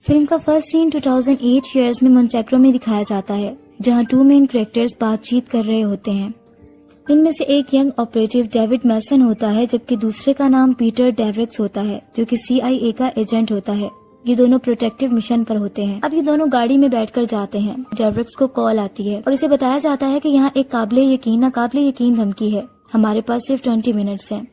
Film का first scene 2008 years में मोंटेक्रो में दिखाया जाता है, जहां 2 मेन कैरेक्टर्स बातचीत कर रहे होते हैं। इनमें से एक यंग ऑपरेटिव डेविड मैसन होता है, जबकि दूसरे का नाम पीटर डेवरिक्स होता है, जो कि CIA का एजेंट होता है। ये दोनों प्रोटेक्टिव मिशन पर होते हैं। अब ये दोनों गाड़ी में बैठकर जाते हैं। डेवरिक्स को कॉल आती है और इसे बताया जाता है कि यहाँ एक नाकाबिले यकीन धमकी है, हमारे पास सिर्फ 20 मिनट्स हैं।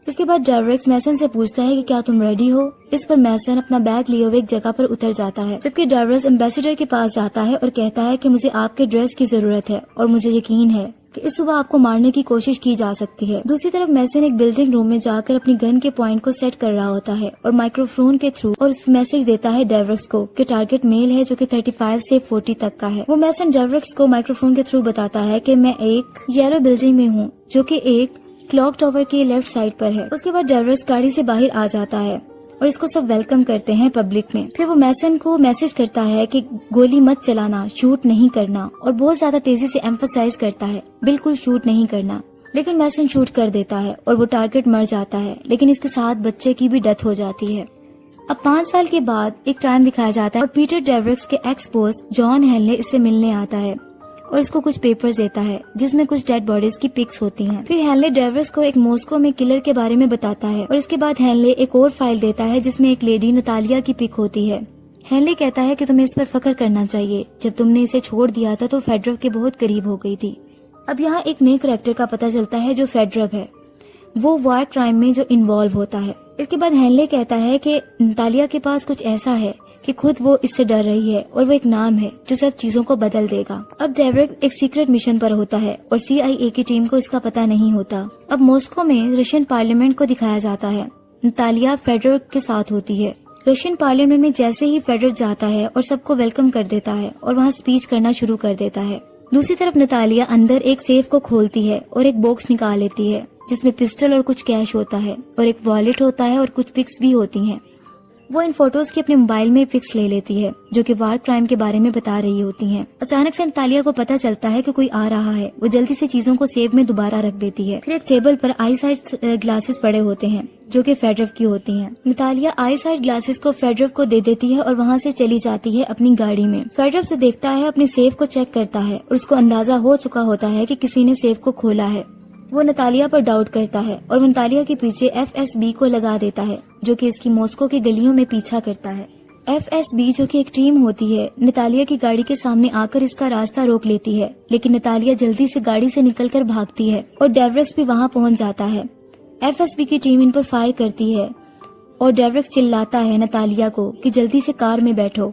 इसके बाद डेवरिक्स मैसन से पूछता है कि क्या तुम रेडी हो। इस पर मैसन अपना बैग लिए हुए एक जगह पर उतर जाता है, जबकि डेवरिक्स एम्बेसडर के पास जाता है और कहता है कि मुझे आपके ड्रेस की जरूरत है और मुझे यकीन है कि इस सुबह आपको मारने की कोशिश की जा सकती है। दूसरी तरफ मैसन एक बिल्डिंग रूम में जाकर अपनी गन के पॉइंट को सेट कर रहा होता है और माइक्रोफोन के थ्रू और मैसेज देता है डेवरिक्स को कि टारगेट मेल है, जो कि 35 से 40 तक का है। वो मैसन डेवरिक्स को माइक्रोफोन के थ्रू बताता है कि मैं एक येलो बिल्डिंग में हूँ, जो कि एक क्लॉक टावर के लेफ्ट साइड पर है। उसके बाद डेवरिक्स गाड़ी से बाहर आ जाता है और इसको सब वेलकम करते हैं पब्लिक में। फिर वो मैसन को मैसेज करता है कि गोली मत चलाना, शूट नहीं करना, और बहुत ज्यादा तेजी से एम्फसाइज करता है बिल्कुल शूट नहीं करना। लेकिन मैसन शूट कर देता है और वो टारगेट मर जाता है, लेकिन इसके साथ बच्चे की भी डेथ हो जाती है। अब 5 साल के बाद एक टाइम दिखाया जाता है और पीटर डेवरिक्स के एक्स बॉस जॉन हेनले इससे मिलने आता है और इसको कुछ पेपर्स देता है जिसमें कुछ डेड बॉडीज की पिक्स होती हैं। फिर हेनले डेवरिक्स को एक मॉस्को में किलर के बारे में बताता है और इसके बाद हेनले एक और फाइल देता है जिसमें एक लेडी नतालिया की पिक होती है। हेनले कहता है कि तुम्हें इस पर फख्र करना चाहिए, जब तुमने इसे छोड़ दिया था तो फेडरव के बहुत करीब हो गई थी। अब यहाँ एक नए कैरेक्टर का पता चलता है जो फेडरव है, वो वार क्राइम में जो इन्वॉल्व होता है। इसके बाद हेनले कहता है कि नतालिया के पास कुछ ऐसा है कि खुद वो इससे डर रही है और वो एक नाम है जो सब चीजों को बदल देगा। अब डेवरिक्स एक सीक्रेट मिशन पर होता है और CIA की टीम को इसका पता नहीं होता। अब मॉस्को में रशियन पार्लियामेंट को दिखाया जाता है। नतालिया फेडरव के साथ होती है। रशियन पार्लियामेंट में जैसे ही फेडरव जाता है और सबको वेलकम कर देता है और वहाँ स्पीच करना शुरू कर देता है। दूसरी तरफ नतालिया अंदर एक सेफ को खोलती है और एक बॉक्स निकाल लेती है जिसमें पिस्टल और कुछ कैश होता है और एक वॉलेट होता है और कुछ पिक्स भी होती हैं। वो इन फोटोज की अपने मोबाइल में पिक्स ले लेती है जो कि वार क्राइम के बारे में बता रही होती हैं। अचानक से नतालिया को पता चलता है कि कोई आ रहा है। वो जल्दी से चीजों को सेव में दोबारा रख देती है। फिर एक टेबल पर आई साइड ग्लासेस पड़े होते हैं जो कि फेडरव की होती हैं। नतालिया आई साइड ग्लासेस को फेडरव को दे देती है और वहाँ से चली जाती है अपनी गाड़ी में। फेडरव से देखता है, अपने सेफ को चेक करता है और उसको अंदाजा हो चुका होता है कि किसी ने सेफ को खोला है। वो नतालिया पर डाउट करता है और वो नतालिया के पीछे FSB को लगा देता है जो कि इसकी मॉस्को के गलियों में पीछा करता है। FSB जो कि एक टीम होती है, नतालिया की गाड़ी के सामने आकर इसका रास्ता रोक लेती है, लेकिन नतालिया जल्दी से गाड़ी से निकलकर भागती है और डेवरिक्स भी वहाँ पहुँच जाता है। FSB की टीम इन पर फायर करती है और डेवरिक्स चिल्लाता है नतालिया को कि जल्दी से कार में बैठो।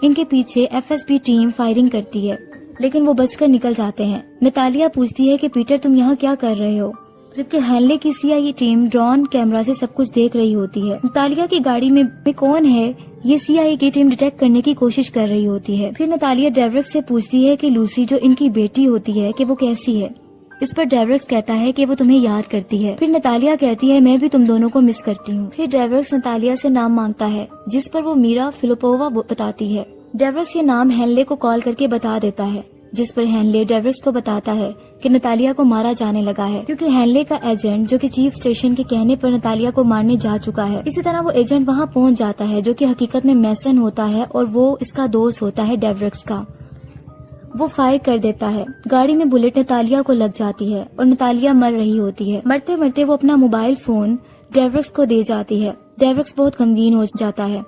इनके पीछे FSB टीम फायरिंग करती है, लेकिन वो बचकर निकल जाते हैं। नतालिया पूछती है कि पीटर तुम यहाँ क्या कर रहे हो, जबकि हेनले की CIA टीम ड्रोन कैमरा से सब कुछ देख रही होती है। नतालिया की गाड़ी में कौन है ये CIA की टीम डिटेक्ट करने की कोशिश कर रही होती है। फिर नतालिया डेवरिक्स से पूछती है कि लूसी जो इनकी बेटी होती है कि वो कैसी है। इस पर डेवरिक्स कहता है कि वो तुम्हें याद करती है। फिर नतालिया कहती है मैं भी तुम दोनों को मिस करती हूँ। फिर डेवरिक्स नतालिया से नाम मांगता है जिस पर वो मीरा फिलिपोवा बताती है। डेवरिक्स ये नाम हेनले को कॉल करके बता देता है, जिस पर हेनले डेवरिक्स को बताता है कि नतालिया को मारा जाने लगा है क्योंकि हेनले का एजेंट जो कि चीफ स्टेशन के कहने पर नतालिया को मारने जा चुका है। इसी तरह वो एजेंट वहाँ पहुँच जाता है जो कि हकीकत में मैसन होता है और वो इसका दोस्त होता है डेवरिक्स का। वो फायर कर देता है। गाड़ी में बुलेट नतालिया को लग जाती है और नतालिया मर रही होती है। मरते मरते वो अपना मोबाइल फोन डेवरिक्स को दे जाती है। डेवरिक्स बहुत गमगीन हो जाता है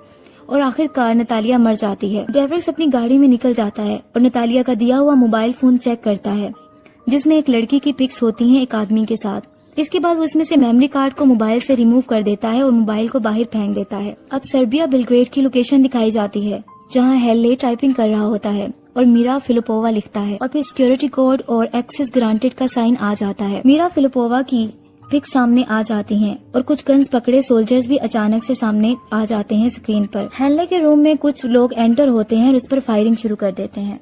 और आखिरकार नतालिया मर जाती है। डेवरिक्स अपनी गाड़ी में निकल जाता है और नतालिया का दिया हुआ मोबाइल फोन चेक करता है जिसमें एक लड़की की पिक्स होती हैं एक आदमी के साथ। इसके बाद वो उसमें से मेमोरी कार्ड को मोबाइल से रिमूव कर देता है और मोबाइल को बाहर फेंक देता है। अब सर्बिया बेलग्रेड की लोकेशन दिखाई जाती है जहाँ हेनले टाइपिंग कर रहा होता है और मीरा फिलिपोवा लिखता है और फिर सिक्योरिटी कोड और एक्सेस ग्रांटेड का साइन आ जाता है। मीरा फिलिपोवा की पिक सामने आ जाती हैं और कुछ गन्स पकड़े सोल्जर्स भी अचानक से सामने आ जाते हैं स्क्रीन पर। हेनले के रूम में कुछ लोग एंटर होते हैं और इस पर फायरिंग शुरू कर देते हैं,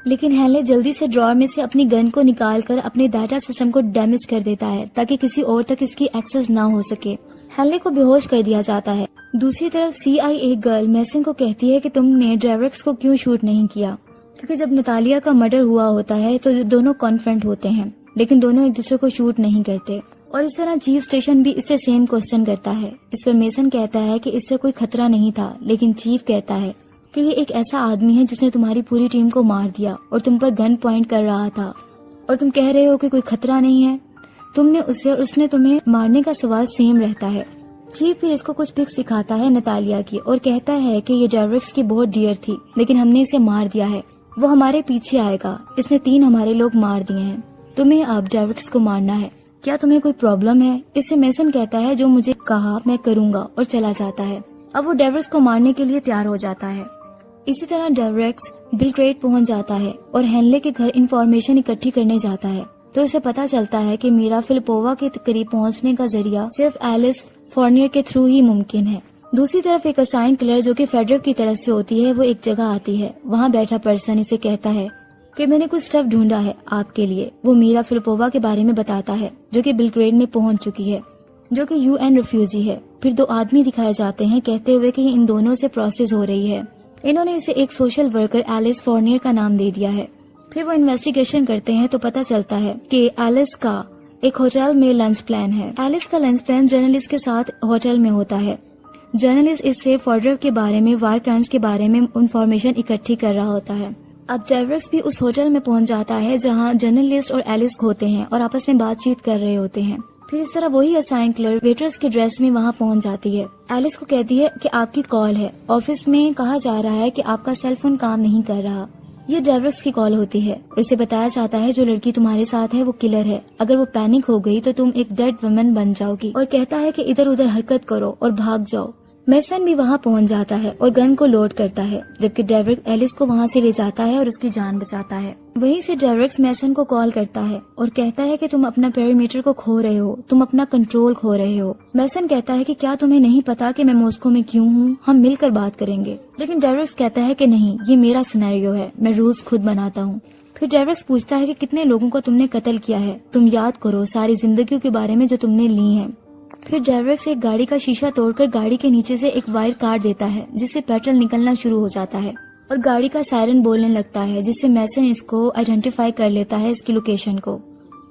लेकिन हेनले जल्दी से ड्रॉर में से अपनी गन को निकालकर अपने डाटा सिस्टम को डैमेज कर देता है ताकि किसी और तक इसकी एक्सेस ना हो सके। हेनले को बेहोश कर दिया जाता है। दूसरी तरफ CIA गर्ल मैसन को कहती है कि तुमने डेवरिक्स को क्यों शूट नहीं किया, क्योंकि जब नतालिया का मर्डर हुआ होता है तो दोनों कॉन्फ्रंट होते हैं लेकिन दोनों एक दूसरे को शूट नहीं करते। और इस तरह चीफ स्टेशन भी इससे सेम क्वेश्चन करता है। इस पर मेसन कहता है कि इससे कोई खतरा नहीं था, लेकिन चीफ कहता है कि ये एक ऐसा आदमी है जिसने तुम्हारी पूरी टीम को मार दिया और तुम पर गन पॉइंट कर रहा था और तुम कह रहे हो कि कोई खतरा नहीं है। तुमने उससे और उसने तुम्हें मारने का सवाल सेम रहता है। चीफ फिर इसको कुछ पिक्स दिखाता है नतालिया की और कहता है कि ये डेवरेक्स की बहुत डियर थी, लेकिन हमने इसे मार दिया है। वो हमारे पीछे आएगा। इसने 3 हमारे लोग मार दिए हैं। तुम्हें अब डेवरेक्स को मारना है। क्या तुम्हें कोई प्रॉब्लम है? इससे मेसन कहता है जो मुझे कहा मैं करूँगा और चला जाता है। अब वो डेवरेक्स को मारने के लिए तैयार हो जाता है। इसी तरह डेवरेक्स बिलग्रेड पहुंच जाता है और हेनले के घर इंफॉर्मेशन इकट्ठी करने जाता है। तो इसे पता चलता है कि मीरा फिलिपोवा के करीब पहुंचने का जरिया सिर्फ एलिस फोर्नियर के थ्रू ही मुमकिन है। दूसरी तरफ एक असाइन किलर जो कि फेडरल की तरफ से होती है वो एक जगह आती है। वहाँ बैठा पर्सन इसे कहता है कि मैंने कुछ स्टफ ढूंढा है आपके लिए। वो मीरा फिलिपोवा के बारे में बताता है जो कि बिलग्रेड में पहुंच चुकी है, जो कि UN रिफ्यूजी है। फिर 2 आदमी दिखाए जाते हैं कहते हुए कि इन दोनों से प्रोसेस हो रही है। इन्होंने इसे एक सोशल वर्कर एलिस फोर्नियर का नाम दे दिया है। फिर वो इन्वेस्टिगेशन करते हैं तो पता चलता है कि एलिस का एक होटल में लंच प्लान है। एलिस का लंच प्लान जर्नलिस्ट के साथ होटल में होता है। जर्नलिस्ट इससे फॉरवर्ड के बारे में, वार क्राइम्स के बारे में इंफॉर्मेशन इकट्ठी कर रहा होता है। अब डेवरेक्स भी उस होटल में पहुंच जाता है जहां जर्नलिस्ट और एलिस होते हैं और आपस में बातचीत कर रहे होते हैं। फिर इस तरह वही असाइन क्लर्क वेट्रेस के ड्रेस में वहां पहुंच जाती है। एलिस को कहती है कि आपकी कॉल है, ऑफिस में कहा जा रहा है कि आपका सेल फोन काम नहीं कर रहा। ये डेवरेक्स की कॉल होती है और इसे बताया जाता है जो लड़की तुम्हारे साथ है वो किलर है। अगर वो पैनिक हो गई तो तुम एक डेड वुमन बन जाओगी। और कहता है कि इधर उधर हरकत करो और भाग जाओ। मेसन भी वहाँ पहुँच जाता है और गन को लोड करता है, जबकि डेवरेक्स एलिस को वहाँ से ले जाता है और उसकी जान बचाता है। वहीं से डेवरेक्स मेसन को कॉल करता है और कहता है कि तुम अपना पेरीमीटर को खो रहे हो, तुम अपना कंट्रोल खो रहे हो। मेसन कहता है कि क्या तुम्हें नहीं पता कि मैं मॉस्को में क्यों हूँ, हम मिलकर बात करेंगे। लेकिन डेवरेक्स कहता है कि नहीं, ये मेरा सिनेरियो है, मैं रूल्स खुद बनाता हूँ। फिर डेवरेक्स पूछता है कि कितने लोगों को तुमने कत्ल किया है, तुम याद करो सारी जिंदगियों के बारे में जो तुमने ली है। फिर डेवरेक्स एक गाड़ी का शीशा तोड़कर गाड़ी के नीचे से एक वायर काट देता है जिससे पेट्रोल निकलना शुरू हो जाता है और गाड़ी का सायरन बोलने लगता है, जिससे मेसन इसको आइडेंटिफाई कर लेता है इसकी लोकेशन को।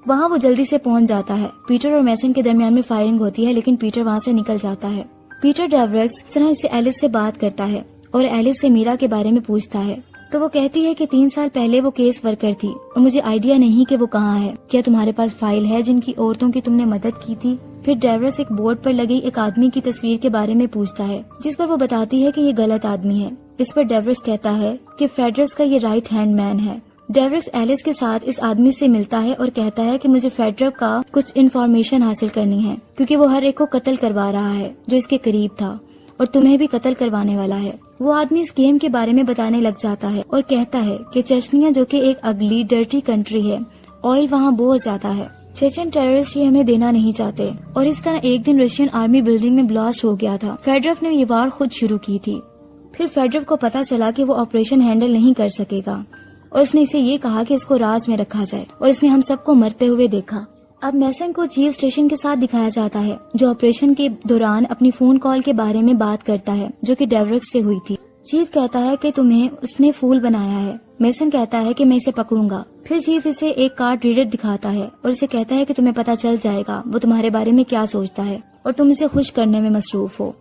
वहाँ वो जल्दी से पहुँच जाता है। पीटर और मेसन के दरमियान में फायरिंग होती है लेकिन पीटर वहाँ से निकल जाता है। पीटर डेवरेक्स तरह से एलिस से बात करता है और एलिस से मीरा के बारे में पूछता है तो वो कहती है कि 3 साल पहले वो केस वर्कर थी और मुझे आइडिया नहीं कि वो कहाँ है। क्या तुम्हारे पास फाइल है जिनकी औरतों की तुमने मदद की थी? फिर डेवरेक्स एक बोर्ड पर लगी एक आदमी की तस्वीर के बारे में पूछता है जिस पर वो बताती है कि ये गलत आदमी है। इस पर डेवरेक्स कहता है कि फेडरस का ये राइट हैंड मैन है। डेवरेक्स एलिस के साथ इस आदमी से मिलता है और कहता है कि मुझे फेडरल का कुछ इन्फॉर्मेशन हासिल करनी है क्योंकि वो हर एक को कत्ल करवा रहा है जो इसके करीब था और तुम्हें भी कत्ल करवाने वाला है। वो आदमी इस गेम के बारे में बताने लग जाता है और कहता है कि चेचनिया जो कि एक अगली डर्टी कंट्री है, ऑयल वहाँ बहुत ज्यादा है, चेचन टेररिस्ट ये हमें देना नहीं चाहते। और इस तरह एक दिन रशियन आर्मी बिल्डिंग में ब्लास्ट हो गया था। फेडरफ ने ये वार खुद शुरू की थी। फिर फेडरफ को पता चला कि वो ऑपरेशन हैंडल नहीं कर सकेगा और इसने इसे ये कहा कि इसको राज में रखा जाए और इसने हम सबको मरते हुए देखा। अब मेसन को चीफ स्टेशन के साथ दिखाया जाता है जो ऑपरेशन के दौरान अपनी फोन कॉल के बारे में बात करता है जो कि डेवरेक्स से हुई थी। चीफ कहता है कि तुम्हें उसने फूल बनाया है। मेसन कहता है कि मैं इसे पकड़ूंगा। फिर चीफ इसे एक कार्ड रीडर दिखाता है और इसे कहता है कि तुम्हें पता चल जाएगा वो तुम्हारे बारे में क्या सोचता है और तुम इसे खुश करने में मसरूफ हो।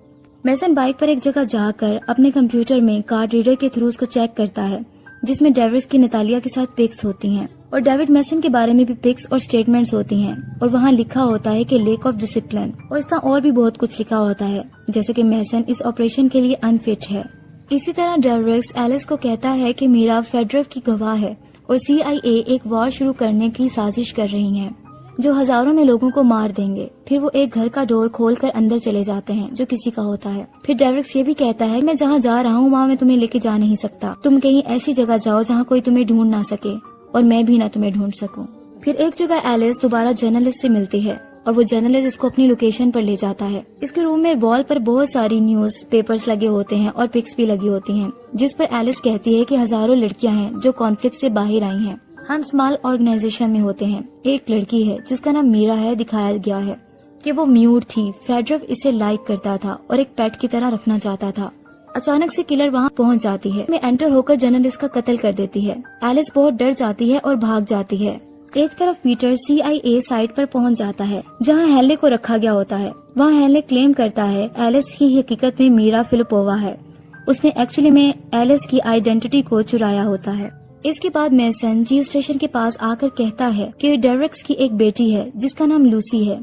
मेसन बाइक पर एक जगह जाकर अपने कंप्यूटर में कार्ड रीडर के थ्रू उसको चेक करता है जिसमें डेविड की नतालिया के साथ पिक्स होती हैं और डेविड मेसन के बारे में भी पिक्स और स्टेटमेंट्स होती हैं और वहाँ लिखा होता है कि लेक ऑफ डिसिप्लिन और इस तरह और भी बहुत कुछ लिखा होता है जैसे कि मेसन इस ऑपरेशन के लिए अनफिट है। इसी तरह डेवरेक्स एलिस को कहता है कि मीरा फेडरफ की गवाह है और CIA एक वॉर शुरू करने की साजिश कर रही है जो हजारों में लोगों को मार देंगे। फिर वो एक घर का डोर खोलकर अंदर चले जाते हैं जो किसी का होता है। फिर डेवरेक्स ये भी कहता है मैं जहाँ जा रहा हूँ वहाँ मैं तुम्हें लेके जा नहीं सकता, तुम कहीं ऐसी जगह जाओ जहाँ कोई तुम्हें ढूंढ ना सके और मैं भी ना तुम्हें ढूंढ सकूं। फिर एक जगह एलिस दोबारा जर्नलिस्ट से मिलती है और वो जर्नलिस्ट इसको अपनी लोकेशन पर ले जाता है। इसके रूम में वॉल पर बहुत सारी न्यूज पेपर्स लगे होते हैं और पिक्स भी लगी होती हैं जिस पर एलिस कहती है कि हजारों लड़कियां हैं जो कॉन्फ्लिक्ट से बाहर आई हैं। हम स्मॉल ऑर्गेनाइजेशन में होते हैं। एक लड़की है जिसका नाम मीरा है, दिखाया गया है कि वो म्यूट थी। फेडरफ इसे लाइक करता था और एक पेट की तरह रखना चाहता था। अचानक से किलर वहाँ पहुँच जाती है, में एंटर होकर जर्नलिस्ट का कत्ल कर देती है। एलिस बहुत डर जाती है और भाग जाती है। एक तरफ पीटर CIA साइट पर पहुँच जाता है जहाँ हेनले को रखा गया होता है। वहाँ हेनले क्लेम करता है एलिस ही हकीकत में मीरा फिलिपोवा है। उसने एक्चुअली में एलिस की आइडेंटिटी को चुराया होता है। इसके बाद मेसन चीफ स्टेशन के पास आकर कहता है कि डेरेक्स की एक बेटी है जिसका नाम लूसी है।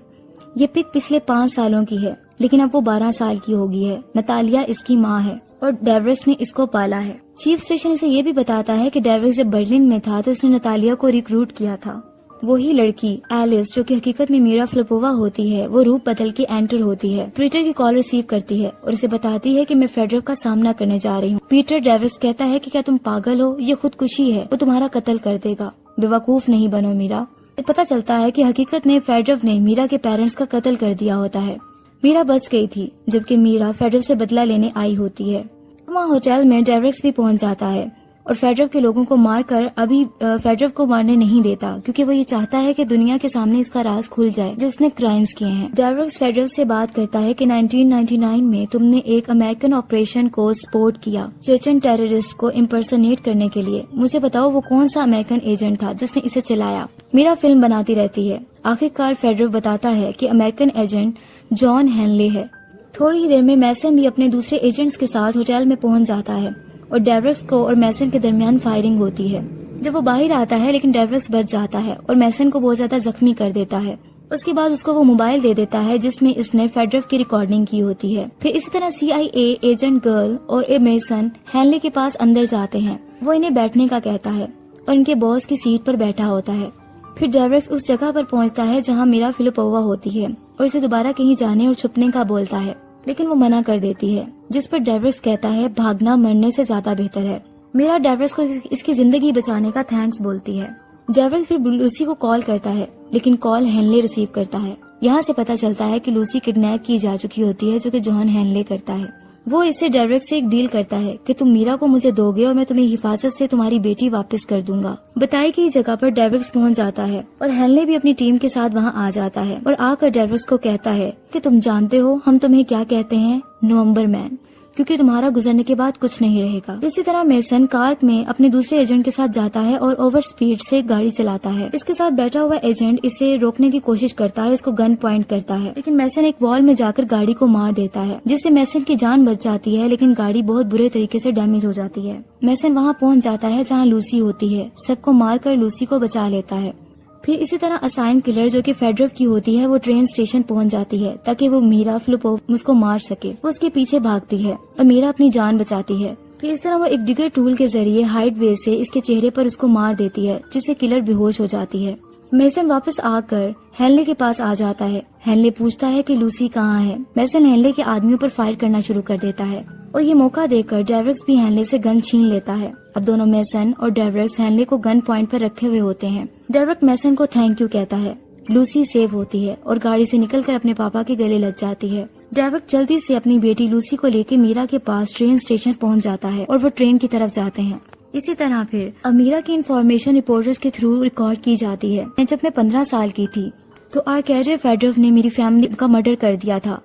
ये पिग पिछले 5 सालों की है, लेकिन अब वो 12 साल की हो गई है। नतालिया इसकी माँ है और डेरेक्स ने इसको पाला है। चीफ स्टेशन इसे ये भी बताता है कि डेरेक्स जब बर्लिन में था तो उसने नतालिया को रिक्रूट किया था। वही लड़की एलिस, जो कि हकीकत में मीरा फिलिपोवा होती है, वो रूप बदल के एंटर होती है। पीटर की कॉल रिसीव करती है और उसे बताती है कि मैं फेडरफ का सामना करने जा रही हूँ। पीटर डेरेक्स कहता है कि क्या तुम पागल हो, ये खुदकुशी है, वो तुम्हारा कत्ल कर देगा। बेवकूफ नहीं बनो मीरा। पता चलता है कि हकीकत में फेडरफ ने मीरा के पेरेंट्स का कत्ल कर दिया होता है। मीरा बच गई थी जबकि मीरा फेडरफ से बदला लेने आई होती है। वहाँ होटल में डेरेक्स भी पहुँच जाता है और फेडरफ के लोगों को मारकर अभी फेडरफ को मारने नहीं देता, क्योंकि वो ये चाहता है कि दुनिया के सामने इसका राज खुल जाए जो उसने क्राइम्स किए हैं। डेरेक्स फेडरफ से बात करता है कि 1999 में तुमने एक अमेरिकन ऑपरेशन को सपोर्ट किया चेचन टेररिस्ट को इम्पर्सोनेट करने के लिए। मुझे बताओ वो कौन सा अमेरिकन एजेंट था जिसने इसे चलाया। मीरा फिल्म बनाती रहती है। आखिरकार फेडरफ बताता है कि अमेरिकन एजेंट जॉन हेनले है। थोड़ी ही देर में मैसन भी अपने दूसरे एजेंट्स के साथ होटल में पहुंच जाता है और डेरेक्स को और मैसन के दरमियान फायरिंग होती है। जब वो बाहर आता है लेकिन डेरेक्स बच जाता है और मैसन को बहुत ज्यादा जख्मी कर देता है। उसके बाद उसको वो मोबाइल दे देता है जिसमें इसने फेडरफ की रिकॉर्डिंग की होती है। फिर इसी तरह CIA एजेंट गर्ल और मेसन हेनले के पास अंदर जाते हैं। वो इन्हें बैठने का कहता है और इनके बॉस की सीट पर बैठा होता है। फिर डेरेक्स उस जगह पर पहुंचता है जहां मीरा फिलिपोवा होती है और इसे दोबारा कहीं जाने और छुपने का बोलता है, लेकिन वो मना कर देती है, जिस पर डेरेक्स कहता है भागना मरने से ज्यादा बेहतर है। मीरा डेरेक्स को इसकी जिंदगी बचाने का थैंक्स बोलती है। डेरेक्स फिर लूसी को कॉल करता है, लेकिन कॉल हेनले रिसीव करता है। यहाँ से पता चलता है कि लूसी किडनैप की जा चुकी होती है, जो कि जॉन हेनले करता है। वो इससे डेरेक्स से एक डील करता है कि तुम मीरा को मुझे दोगे और मैं तुम्हें हिफाजत से तुम्हारी बेटी वापस कर दूंगा। बताई गई जगह पर डेरेक्स पहुंच जाता है और हेनले भी अपनी टीम के साथ वहां आ जाता है और आकर डेरेक्स को कहता है कि तुम जानते हो हम तुम्हें क्या कहते हैं, नवंबर मैन, क्योंकि तुम्हारा गुजरने के बाद कुछ नहीं रहेगा। इसी तरह मेसन कार में अपने दूसरे एजेंट के साथ जाता है और ओवर स्पीड से गाड़ी चलाता है। इसके साथ बैठा हुआ एजेंट इसे रोकने की कोशिश करता है, इसको गन पॉइंट करता है, लेकिन मेसन एक वॉल में जाकर गाड़ी को मार देता है, जिससे मेसन की जान बच जाती है, लेकिन गाड़ी बहुत बुरे तरीके से डैमेज हो जाती है। मेसन वहाँ पहुँच जाता है जहाँ लूसी होती है, सबको मारकर लूसी को बचा लेता है। फिर इसी तरह असाइन किलर, जो कि फेडरफ की होती है, वो ट्रेन स्टेशन पहुंच जाती है ताकि वो मीरा फिलिपोवा उसको मार सके। वो उसके पीछे भागती है और मीरा अपनी जान बचाती है। फिर इस तरह वो एक डिगर टूल के जरिए हाइट वे से इसके चेहरे पर उसको मार देती है, जिससे किलर बेहोश हो जाती है। मेसन वापस आकर हेनले के पास आ जाता है। हेनले पूछता है कि लूसी कहाँ है। मेसन हेनले के आदमियों पर फायर करना शुरू कर देता है और ये मौका देकर डेरेक्स भी हेनले से गन छीन लेता है। अब दोनों मेसन और डेरेक्स हेनले को गन पॉइंट पर रखे हुए होते हैं। डेरेक्स मेसन को थैंक यू कहता है। लूसी सेव होती है और गाड़ी से निकलकर अपने पापा के गले लग जाती है। डेरेक्स जल्दी से अपनी बेटी लूसी को लेकर मीरा के पास ट्रेन स्टेशन पहुंच जाता है और वो ट्रेन की तरफ जाते हैं। इसी तरह फिर अमीरा की इन्फॉर्मेशन रिपोर्टर्स के थ्रू रिकॉर्ड की जाती है। जब मैं 15 साल की थी तो आर्केडी फेडरफ ने मेरी फैमिली का मर्डर कर दिया था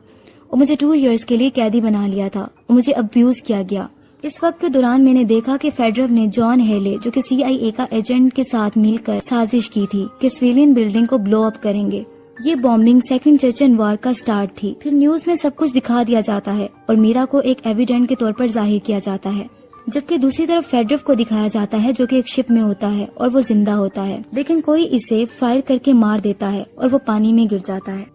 और मुझे 2 इयर्स के लिए कैदी बना लिया था और मुझे अब्यूज किया गया। इस वक्त के दौरान मैंने देखा कि फेडरफ ने जॉन हेले, जो कि CIA का एजेंट के साथ मिलकर साजिश की थी कि सिविलियन बिल्डिंग को ब्लो अप करेंगे। ये बॉम्बिंग सेकंड चेचन वॉर का स्टार्ट थी। फिर न्यूज में सब कुछ दिखा दिया जाता है और मीरा को एक एविडेंट के तौर पर जाहिर किया जाता है, जबकि दूसरी तरफ फेडरफ को दिखाया जाता है, जो कि एक शिप में होता है और वो जिंदा होता है, लेकिन कोई इसे फायर करके मार देता है और वो पानी में गिर जाता है।